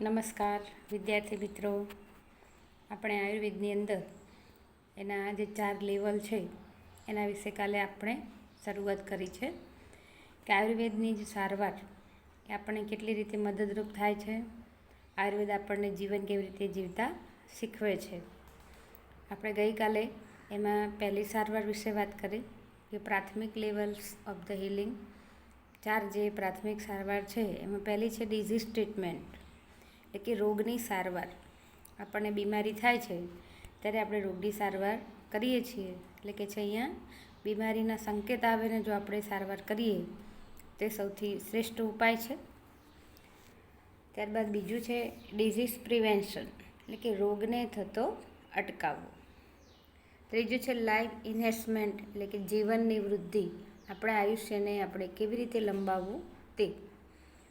નમસ્કાર વિદ્યાર્થી મિત્રો. આપણે આયુર્વેદની અંદર એના જે 4 લેવલ છે એના વિશે કાલે આપણે શરૂઆત કરી છે કે આયુર્વેદની જે સારવાર એ આપણને કેટલી રીતે મદદરૂપ થાય છે. આયુર્વેદ આપણને જીવન કેવી રીતે જીવતા શીખવે છે. આપણે ગઈકાલે એમાં પહેલી સારવાર વિશે વાત કરી કે પ્રાથમિક લેવલ્સ ઓફ ધ હિલિંગ. 4 જે પ્રાથમિક સારવાર છે એમાં પહેલી છે ડિઝીઝ ટ્રીટમેન્ટ, એટલે કે રોગની સારવાર. આપણને બીમારી થાય છે ત્યારે આપણે રોગની સારવાર કરીએ છીએ, એટલે કે છે અહીંયા બીમારીના સંકેત આવે ને જો આપણે સારવાર કરીએ તે સૌથી શ્રેષ્ઠ ઉપાય છે. ત્યારબાદ બીજું છે ડિઝીઝ પ્રિવેન્શન, એટલે કે રોગને થતો અટકાવવો. ત્રીજું છે લાઈફ ઇન્હેન્સમેન્ટ, એટલે કે જીવનની વૃદ્ધિ, આપણા આયુષ્યને આપણે કેવી રીતે લંબાવવું તે.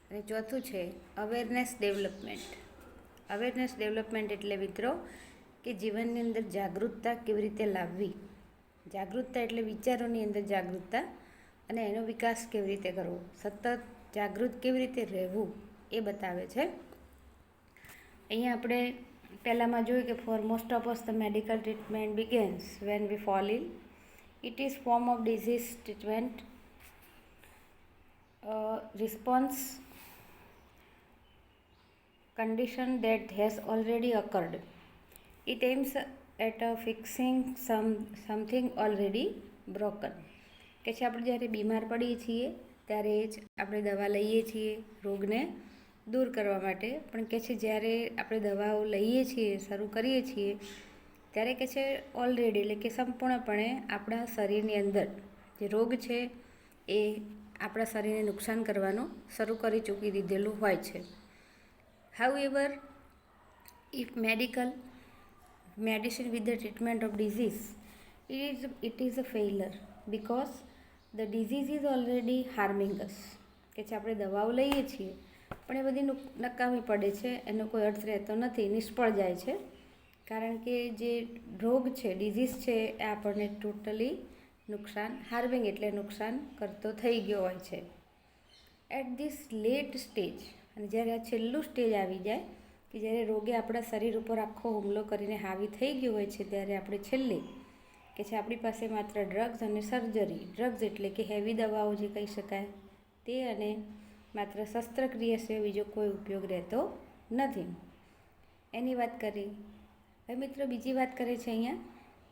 અને ચોથું છે અવેરનેસ ડેવલપમેન્ટ. અવેરનેસ ડેવલપમેન્ટ એટલે મિત્રો કે જીવનની અંદર જાગૃતતા કેવી રીતે લાવવી. જાગૃતતા એટલે વિચારોની અંદર જાગૃતતા અને એનો વિકાસ કેવી રીતે કરવો, સતત જાગૃત કેવી રીતે રહેવું એ બતાવે છે. અહીંયા આપણે પહેલાંમાં જોયું કે for most of us the medical treatment begins when we fall ill. It is form of disease treatment response condition that has already occurred. It aims at fixing something already broken. કે છે આપણે જ્યારે બીમાર પડીએ છીએ ત્યારે જ આપણે દવા લઈએ છીએ રોગને દૂર કરવા માટે, પણ કે છે જ્યારે આપણે દવાઓ લઈએ છીએ, શરૂ કરીએ છીએ ત્યારે કે છે ઓલરેડી, એટલે કે સંપૂર્ણપણે આપણા શરીરની અંદર જે રોગ છે એ આપણા શરીરને નુકસાન કરવાનું શરૂ કરી ચૂકી દીધેલું હોય છે. However, if medicine with the treatment of disease, it is a failure because the disease is already harming us. કે છે આપણે દવાઓ લઈએ છીએ પણ એ બધી નકામી પડે છે, એનો કોઈ અર્થ રહેતો નથી, નિષ્ફળ જાય છે. કારણ કે જે રોગ છે, ડિઝીઝ છે એ આપણને ટોટલી નુકસાન, હાર્મિંગ એટલે નુકસાન કરતો થઈ ગયો હોય છે. એટ ધીસ લેટ સ્ટેજ, અને જ્યારે આ છેલ્લું સ્ટેજ આવી જાય કે જ્યારે રોગે આપણા શરીર ઉપર આખો હુમલો કરીને હાવી થઈ ગયો હોય છે, ત્યારે આપણે છેલ્લે કે છે આપણી પાસે માત્ર ડ્રગ્સ અને સર્જરી, ડ્રગ્સ એટલે કે હેવી દવાઓ જે કહી શકાય તે, અને માત્ર શસ્ત્રક્રિયા સિવાય બીજો કોઈ ઉપયોગ રહેતો નથી. એની વાત કરી. હવે મિત્રો બીજી વાત કરે છે અહીંયા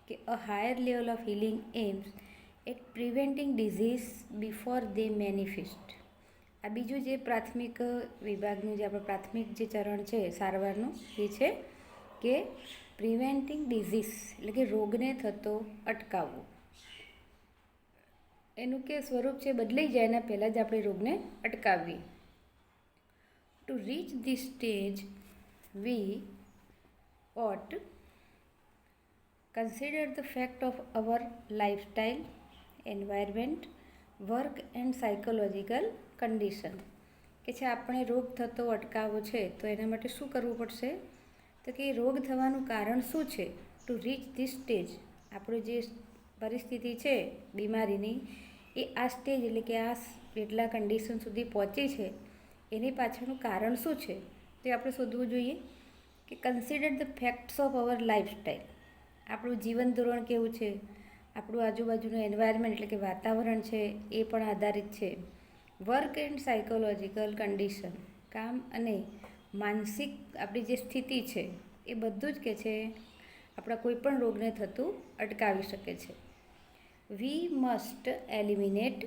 કે a higher level of healing aims at preventing disease before they manifest. આ બીજું જે પ્રાથમિક વિભાગનું જે આપણે પ્રાથમિક જે ચરણ છે સારવારનું એ છે કે પ્રિવેન્ટિંગ ડિઝીઝ, એટલે કે રોગને થતો અટકાવવો. એનું કે સ્વરૂપ છે બદલાઈ જાય એના પહેલાં જ આપણે રોગને અટકાવવી. To reach this stage we ought consider the fact of our lifestyle, environment, work and psychological condition. કે છે આપણે રોગ થતો અટકાવવો છે તો એના માટે શું કરવું પડશે, તો કે રોગ થવાનું કારણ શું છે. ટુ રીચ ધીસ સ્ટેજ, આપણું જે પરિસ્થિતિ છે બીમારીની એ આ સ્ટેજ, એટલે કે આ જેટલા કન્ડિશન સુધી પહોંચી છે એની પાછળનું કારણ શું છે તે આપણે શોધવું જોઈએ. કે consider the facts of our lifestyle, આપણું જીવન ધોરણ કેવું છે, આપણું આજુબાજુનું એન્વાયરમેન્ટ એટલે કે વાતાવરણ છે એ પણ આધારિત છે. વર્ક એન્ડ સાયકોલોજીકલ કન્ડિશન, કામ અને માનસિક આપણી જે સ્થિતિ છે એ બધું જ કે છે આપણા કોઈપણ રોગને થતું અટકાવી શકે છે. We must eliminate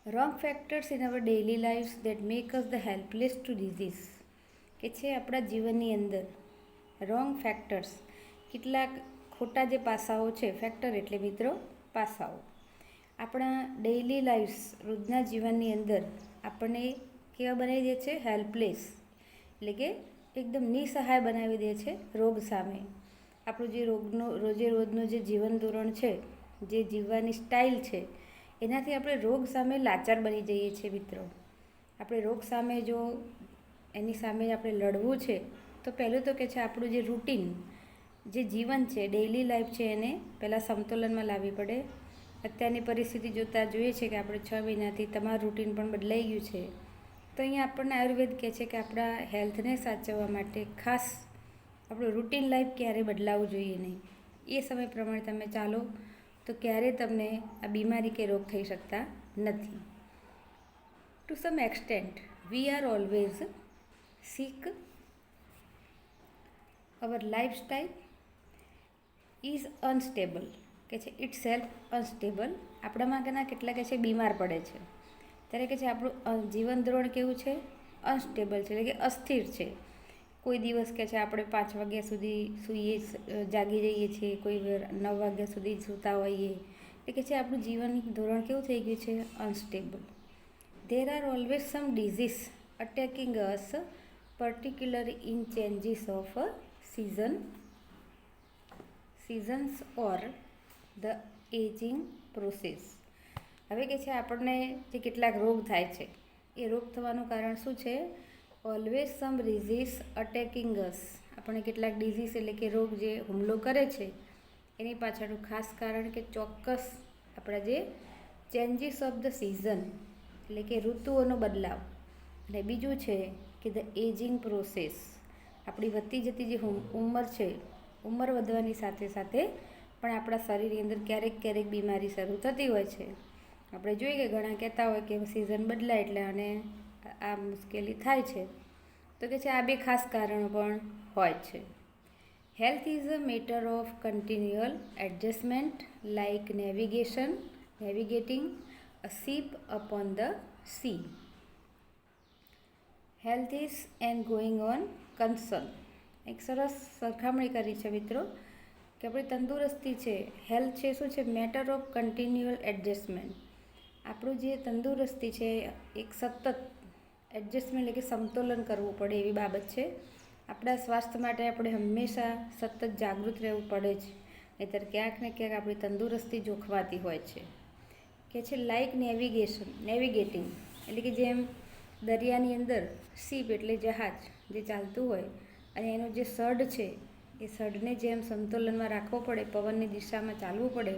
wrong factors in our daily lifes that make us the helpless to disease. કે છે આપણા જીવનની અંદર રોંગ ફેક્ટર્સ, કેટલાક ખોટા જે પાસાઓ છે, ફેક્ટર એટલે મિત્રો પાસાઓ, આપણા ડેઇલી લાઈફ્સ રોજના જીવનની અંદર આપણને કેવા બનાવી દે છે, હેલ્પલેસ, એટલે કે એકદમ નિસહાય બનાવી દે છે રોગ સામે. આપણું જે રોજે રોજનું જે જીવન ધોરણ છે, જે જીવવાની સ્ટાઇલ છે એનાથી આપણે રોગ સામે લાચાર બની જઈએ છીએ મિત્રો. આપણે રોગ સામે જો એની સામે આપણે લડવું છે તો પહેલું તો કે છે આપણું જે રૂટીન જે જીવન છે, ડેઇલી લાઈફ છે એને પહેલાં સમતોલનમાં લાવવી પડે. અત્યારની પરિસ્થિતિ જોતાં જોઈએ છે કે આપણે 6 મહિનાથી તમારું રૂટીન પણ બદલાઈ ગયું છે, તો અહીંયા આપણને આયુર્વેદ કહે છે કે આપણા હેલ્થને સાચવવા માટે ખાસ આપણું રૂટીન લાઈફ ક્યારે બદલાવવું જોઈએ નહીં. એ સમય પ્રમાણે તમે ચાલો તો ક્યારેય તમને આ બીમારી કે રોગ થઈ શકતા નથી. To some extent we are always sick. Our lifestyle is unstable કે છે ઇટ સેલ્ફ અનસ્ટેબલ. આપણામાં કેટલા કે છે બીમાર પડે છે ત્યારે કે છે આપણું જીવન ધોરણ કેવું છે, અનસ્ટેબલ છે, એટલે કે અસ્થિર છે. કોઈ દિવસ કે છે આપણે 5 વાગ્યા સુધી જાગી જઈએ છીએ, કોઈ 9 વાગ્યા સુધી સૂતા હોઈએ, એટલે કે છે આપણું જીવન ધોરણ કેવું થઈ ગયું છે, unstable. There are always some disease attacking us particularly in changes of seasons or the aging process. હવે કે છે આપણને જે કેટલાક રોગ થાય છે એ રોગ થવાનું કારણ શું છે? ઓલવેઝ સમ ડિઝીઝ અટેકિંગ અસ. આપણને કેટલાક ડિઝીઝ એટલે કે રોગ જે હુમલો કરે છે એની પાછળનું ખાસ કારણ કે ચોક્કસ આપણા જે ચેન્જીસ ઓફ ધ સિઝન એટલે કે ઋતુઓનો બદલાવ, અને બીજું છે કે ધ એજિંગ પ્રોસેસ. આપણી વધતી જતી જે ઉંમર છે, ઉંમર વધવાની સાથે સાથે પણ આપણા શરીરની અંદર ક્યારેક બીમારી શરૂ થતી હોય છે. આપણે જોઈએ કે ઘણા કહેતા હોય કે સિઝન બદલાય એટલે અને આ મુશ્કેલી થાય છે. તો કે છે આ 2 ખાસ કારણો પણ હોય છે. Health is a matter of કન્ટિન્યુઅલ adjustment like navigating a ship upon the sea. Health is and going on concern. એક સરસ સરખામણી કરી છે મિત્રો કે આપણી તંદુરસ્તી છે, હેલ્થ છે શું છે? Matter of કન્ટિન્યુઅલ adjustment. આપણું જે તંદુરસ્તી છે એક સતત એડજસ્ટમેન્ટ એટલે કે સમતોલન કરવું પડે એવી બાબત છે. આપણા સ્વાસ્થ્ય માટે આપણે હંમેશા સતત જાગૃત રહેવું પડે છે, નહીંતર ક્યાંક ને ક્યાંક આપણી તંદુરસ્તી જોખવાતી હોય છે. કે છે લાઇક નેવિગેટિંગ એટલે કે જેમ દરિયાની અંદર શિપ એટલે જહાજ જે ચાલતું હોય અને એનું જે સડ છે એ સડને જેમ સંતુલનમાં રાખવો પડે, પવનની દિશામાં ચાલવું પડે,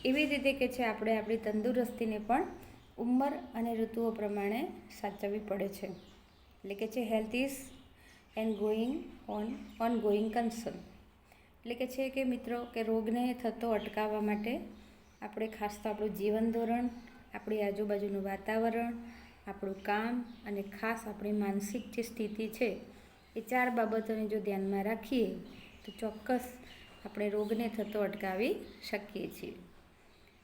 એવી રીતે કે છે આપણે આપણી તંદુરસ્તીને પણ ઉંમર અને ઋતુઓ પ્રમાણે સાચવવી પડે છે. એટલે કે છે health is and going concern. એટલે કે છે કે મિત્રો કે રોગને થતો અટકાવવા માટે આપણે ખાસ તો આપણું જીવન ધોરણ, આપણી આજુબાજુનું વાતાવરણ, આપણું કામ અને ખાસ આપણી માનસિક જે સ્થિતિ છે એ 4 બાબતોને જો ધ્યાનમાં રાખીએ તો ચોક્કસ આપણે રોગને થતો અટકાવી શકીએ છીએ.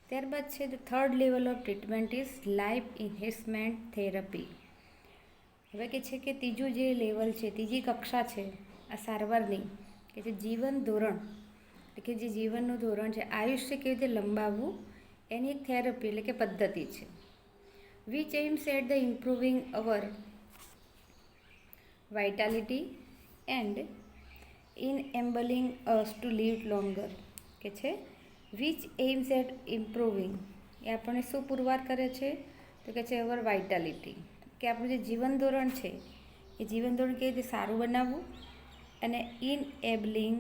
ત્યારબાદ છે the third level of treatment is life enhancement therapy. હવે કે છે કે ત્રીજું જે લેવલ છે, ત્રીજી કક્ષા છે આ સારવારની, કે જે જીવન ધોરણ એટલે કે જે જીવનનું ધોરણ છે, આયુષ્ય કેવી રીતે લંબાવવું એની એક થેરપી એટલે કે પદ્ધતિ છે. which aims at the improving our vitality and enabling us to live longer. કે છે which aims at improving એ આપણને શું પુરવાર કરે છે? તો કે છે અવર વાઇટાલિટી, કે આપણું જે જીવન ધોરણ છે એ જીવન ધોરણ કેવી રીતે સારું બનાવવું, અને enabling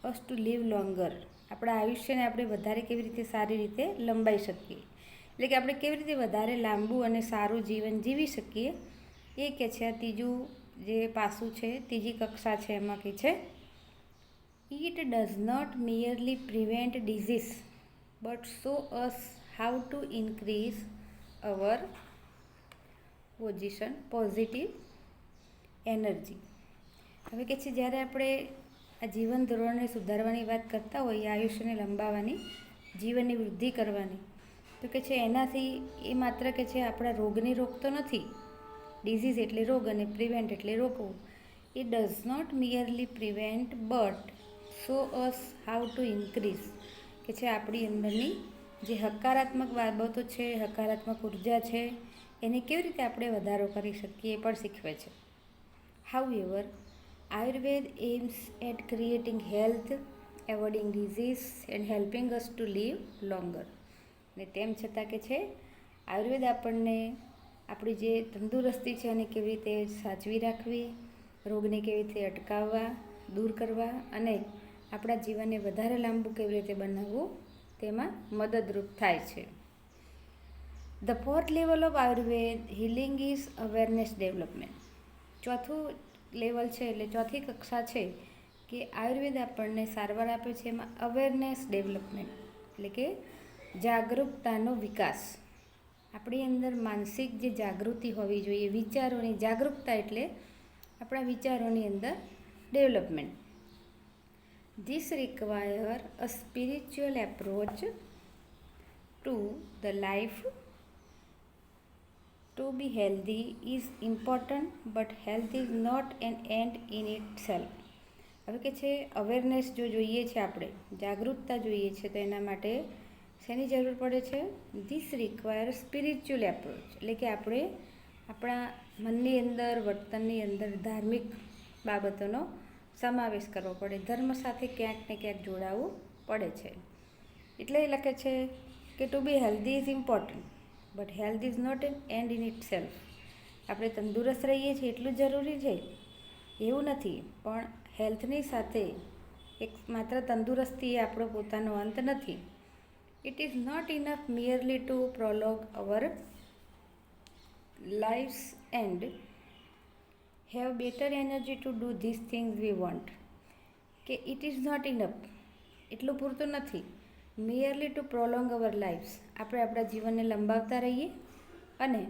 us to live longer, આપણા આયુષ્યને આપણે વધારે કેવી રીતે સારી રીતે લંબાઈ શકીએ, એટલે કે આપણે કેવી રીતે વધારે લાંબુ અને સારું જીવન જીવી શકીએ એ કે છે આ ત્રીજું જે પાસું છે, ત્રીજી કક્ષા છે. એમાં કે છે it does not merely prevent disease but show us how to increase our positive energy. હવે કે છે જ્યારે આપણે આ જીવન ધોરણને સુધારવાની વાત કરતા હોઈએ, આયુષ્યને લંબાવવાની, જીવનની વૃદ્ધિ કરવાની, તો કે છે એનાથી એ માત્ર કે છે આપણા રોગને રોકતો નથી. ડિઝીઝ એટલે રોગ અને પ્રિવેન્ટ એટલે રોકવું. એ does not merely prevent but show us how to increase, કે છે આપણી અંદરની જે હકારાત્મક બાબતો છે, હકારાત્મક ઉર્જા છે, એને કેવી રીતે આપણે વધારો કરી શકીએ એ પણ શીખવે છે. However Ayurveda aims at creating health, avoiding disease and helping us to live longer. ને તેમ છતાં કે છે આયુર્વેદ આપણને આપણી જે તંદુરસ્તી છે એને કેવી રીતે સાચવી રાખવી, રોગને કેવી રીતે અટકાવવા, દૂર કરવા અને આપણા જીવનને વધારે લાંબુ કેવી રીતે બનાવવું તેમાં મદદરૂપ થાય છે. The fourth level of Ayurveda healing is awareness development. ચોથું લેવલ છે એટલે ચોથી કક્ષા છે કે આયુર્વેદ આપણને સારવાર આપે છે. એમાં અવેરનેસ ડેવલપમેન્ટ એટલે કે જાગૃતતાનો વિકાસ. આપણી અંદર માનસિક જે જાગૃતિ હોવી જોઈએ, વિચારોની જાગૃતતા એટલે આપણા વિચારોની અંદર development. This require a spiritual approach to the life. To be healthy is important, but health is not an end in itself. હવે કે છે અવેરનેસ જો જોઈએ છે, આપણે જાગૃતતા જોઈએ છે, તો એના માટે શેની જરૂર પડે છે? ધીસ રિક્વાયર સ્પિરિચ્યુઅલ એપ્રોચ એટલે કે આપણે આપણા મનની અંદર, વર્તનની અંદર ધાર્મિક બાબતોનો સમાવેશ કરવો પડે. ધર્મ સાથે ક્યાંક ને ક્યાંક જોડાવવું પડે છે. એટલે એ લખે છે કે to be healthy is important but health is not an end in itself. આપણે તંદુરસ્ત રહીએ છીએ એટલું જ જરૂરી છે એવું નથી, પણ હેલ્થની સાથે એક માત્ર તંદુરસ્તી એ આપણો પોતાનો અંત નથી. It is not enough merely to prolong our lives and have better energy to do this things we want. કે ઇટ ઇઝ નોટ ઇનફ એટલું પૂરતું નથી. Merely to prolong our lifes આપણે આપણા જીવનને લંબાવતા રહીએ અને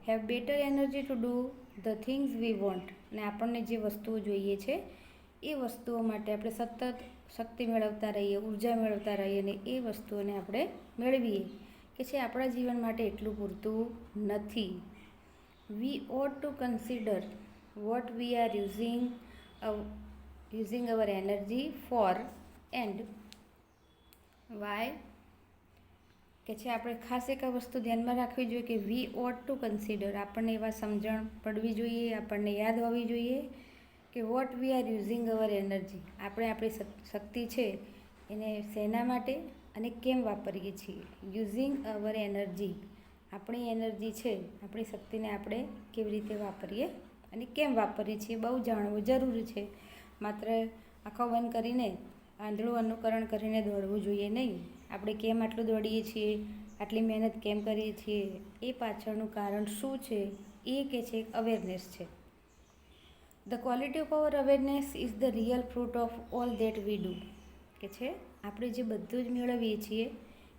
have better energy to do the things we want અને આપણને જે વસ્તુઓ જોઈએ છે એ વસ્તુઓ માટે આપણે સતત શક્તિ મેળવતા રહીએ, ઉર્જા મેળવતા રહીએ અને એ વસ્તુઓને આપણે મેળવીએ કે છે આપણા જીવન માટે એટલું પૂરતું નથી. We ought to consider what we are using our energy for and why. કે છે આપણે ખાસ એક આ વસ્તુ ધ્યાનમાં રાખવી જોઈએ કે વી ઓટ ટુ કન્સિડર આપણને એવા સમજણ પડવી જોઈએ, આપણને યાદ હોવી જોઈએ કે what we are using our energy આપણે આપણી શક્તિ છે એને શેના માટે અને કેમ વાપરીએ છીએ. યુઝિંગ અવર એનર્જી આપણી એનર્જી છે, આપણી શક્તિને આપણે કેવી રીતે વાપરીએ અને કેમ વાપરીએ છીએ બહુ જાણવું જરૂરી છે. માત્ર આંખો બંધ કરીને આંધળું અનુકરણ કરીને દોડવું જોઈએ નહીં. આપણે કેમ આટલું દોડીએ છીએ, આટલી મહેનત કેમ કરીએ છીએ, એ પાછળનું કારણ શું છે એ કે છે અવેરનેસ છે. The quality of our awareness is the real fruit of all that we do. કે છે આપણે જે બધું જ મેળવીએ છીએ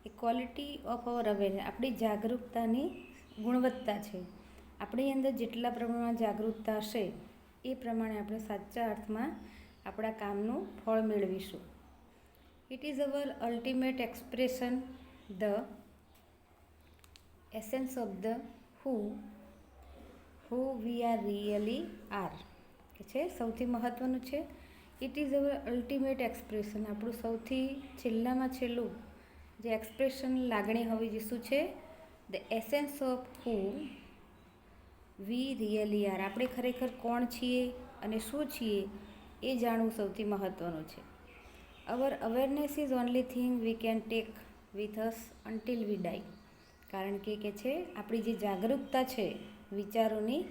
એ ક્વોલિટી ઓફ અવર અવેરનેસ આપણી જાગૃતતાની ગુણવત્તા છે. આપણી અંદર જેટલા પ્રમાણમાં જાગૃતતા હશે એ પ્રમાણે આપણે સાચા અર્થમાં આપણા કામનું ફળ મેળવીશું. It is our ultimate expression, the essence of the who we really are આર. કે છે સૌથી મહત્ત્વનું છે it is our ultimate expression આપણું સૌથી છેલ્લામાં છેલ્લું જે એક્સપ્રેશન લાગણી હોવી જે શું છે? The essence of who we really are આપણે ખરેખર કોણ છીએ અને શું છીએ એ જાણવું સૌથી મહત્ત્વનું છે. Our awareness is only thing we can take with us until we die. કારણ કે છે આપણી જે જાગૃતતા છે વિચારોની,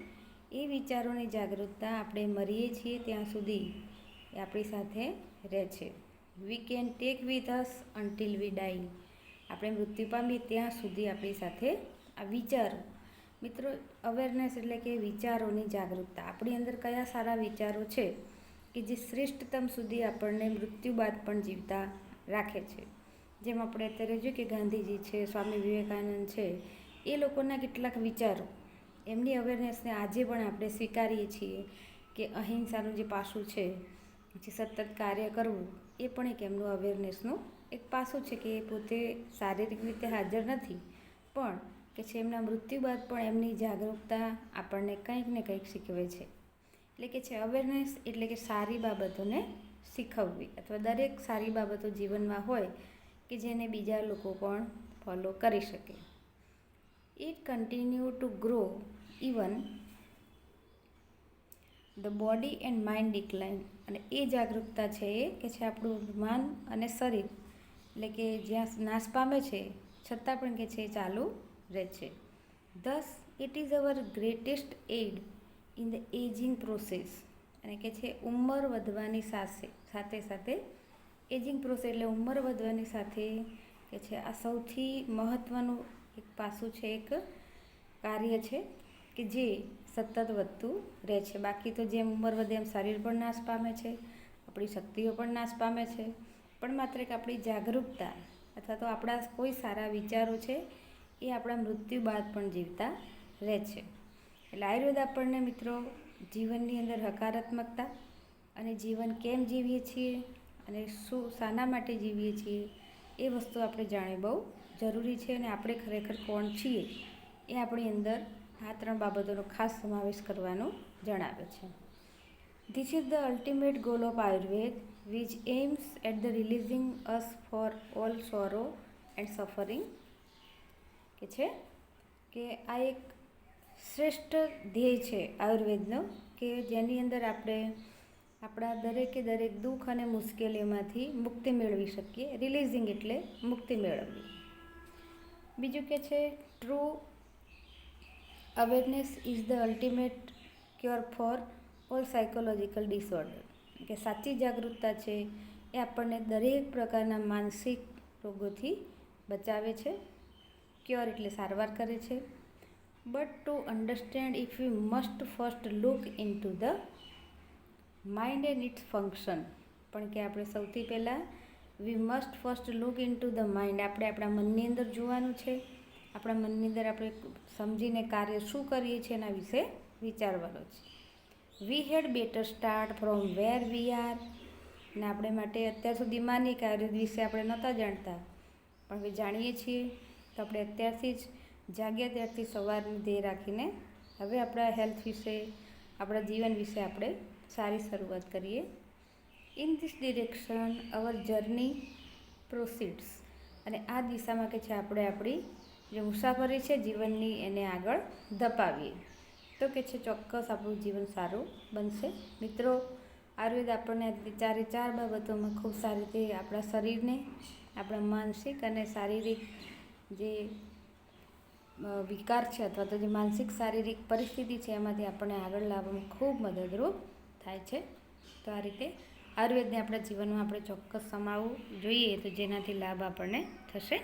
એ વિચારોની જાગૃતતા આપણે મરીએ છીએ ત્યાં સુધી એ આપણી સાથે રહે છે. We can take with us until we die આપણે મૃત્યુ પામીએ ત્યાં સુધી આપણી સાથે આ વિચારો. મિત્રો અવેરનેસ એટલે કે વિચારોની જાગૃતતા. આપણી અંદર કયા સારા વિચારો છે કે જે શ્રેષ્ઠતમ સુધી આપણને મૃત્યુ બાદ પણ જીવતા રાખે છે. જેમ આપણે અત્યારે જોઈએ કે ગાંધીજી છે, સ્વામી વિવેકાનંદ છે, એ લોકોના કેટલાક વિચારો એમની અવેરનેસને આજે પણ આપણે સ્વીકારીએ છીએ કે અહિંસાનું જે પાસું છે, જે સતત કાર્ય કરવું એ પણ એક એમનું અવેરનેસનું એક પાસું છે કે એ પોતે શારીરિક રીતે હાજર નથી પણ કે છે એમના મૃત્યુ બાદ પણ એમની જાગૃતતા આપણને કંઈક ને કંઈક શીખવે છે. એટલે કે છે અવેરનેસ એટલે કે સારી બાબતોને શીખવવી અથવા દરેક સારી બાબતો જીવનમાં હોય કે જેને બીજા લોકો પણ ફોલો કરી શકે. It continue two grow even the body and mind decline. અને એ જાગૃતતા છે એ કે છે આપણું મન અને શરીર એટલે કે જ્યાં નાશ પામે છે છતાં પણ કે છે એ ચાલુ રહે છે. Thus it is our greatest aid in the ageing process. અને કે છે ઉંમર વધવાની સાથે સાથે એજિંગ પ્રોસેસ એટલે ઉંમર વધવાની સાથે કે છે આ સૌથી મહત્ત્વનું એક પાસું છે, એક કાર્ય છે કે જે સતત વધતું રહે છે. બાકી તો જેમ ઉંમર વધે એમ શરીર પણ નાશ પામે છે, આપણી શક્તિઓ પણ નાશ પામે છે, પણ માત્ર એક આપણી જાગૃતતા અથવા તો આપણા કોઈ સારા વિચારો છે એ આપણા મૃત્યુ બાદ પણ જીવતા રહે છે. એટલે આયુર્વેદ આપણને મિત્રો જીવનની અંદર હકારાત્મકતા અને જીવન કેમ જીવીએ છીએ અને શું શાના માટે જીવીએ છીએ એ વસ્તુ આપણે જાણવી બહુ જરૂરી છે. અને આપણે ખરેખર કોણ છીએ એ આપણી અંદર આ 3 બાબતોનો ખાસ સમાવેશ કરવાનો જણાવે છે. This is the ultimate goal of Ayurveda, which aims at the releasing us for all sorrow and suffering. કે છે કે આ એક શ્રેષ્ઠ ધ્યેય છે આયુર્વેદનો, કે જેની અંદર આપણે આપણા દરેકે દરેક દુઃખ અને મુશ્કેલીઓમાંથી મુક્તિ મેળવી શકીએ. રિલીઝિંગ એટલે મુક્તિ મેળવવી. બીજું કે છે true awareness is the ultimate cure for all psychological disorder. કે સાચી જાગૃતતા છે એ આપણને દરેક પ્રકારના માનસિક રોગોથી બચાવે છે. ક્યોર એટલે સારવાર કરે છે. But to understand if you must first look into the mind and its function. પણ કે આપણે સૌથી પહેલાં we must first look into the mind, આપણે આપણા મનની અંદર જોવાનું છે. આપણા મનની અંદર આપણે સમજીને કાર્ય શું કરીએ છીએ એના વિશે વિચારવાનો છે. We had better start from where we are. ને આપણે માટે અત્યાર સુધી માની કે આયુર્વેદ વિશે આપણે નહોતા જાણતા, પણ હવે જાણીએ છીએ તો આપણે અત્યારથી જ જાગ્યા ત્યારથી સવારનું ધ્યેય રાખીને હવે આપણા હેલ્થ વિશે, આપણા જીવન વિશે આપણે સારી શરૂઆત કરીએ. In this direction our journey proceeds. અને આ દિશામાં કે છે આપણે આપણી જે મુસાફરી છે જીવનની એને આગળ ધપાવીએ તો કે છે ચોક્કસ આપણું જીવન સારું બનશે. મિત્રો, આયુર્વેદ આપણને 4 બાબતોમાં ખૂબ સારી રીતે આપણા શરીરને, આપણા માનસિક અને શારીરિક જે વિકાર છે અથવા તો જે માનસિક શારીરિક પરિસ્થિતિ છે એમાંથી આપણને આગળ લાવવામાં ખૂબ મદદરૂપ થાય છે. તો આ રીતે આયુર્વેદને આપણા જીવનમાં આપણે ચોક્કસ સમાવવું જોઈએ તો જેનાથી લાભ આપણને થશે.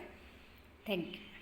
Thank you.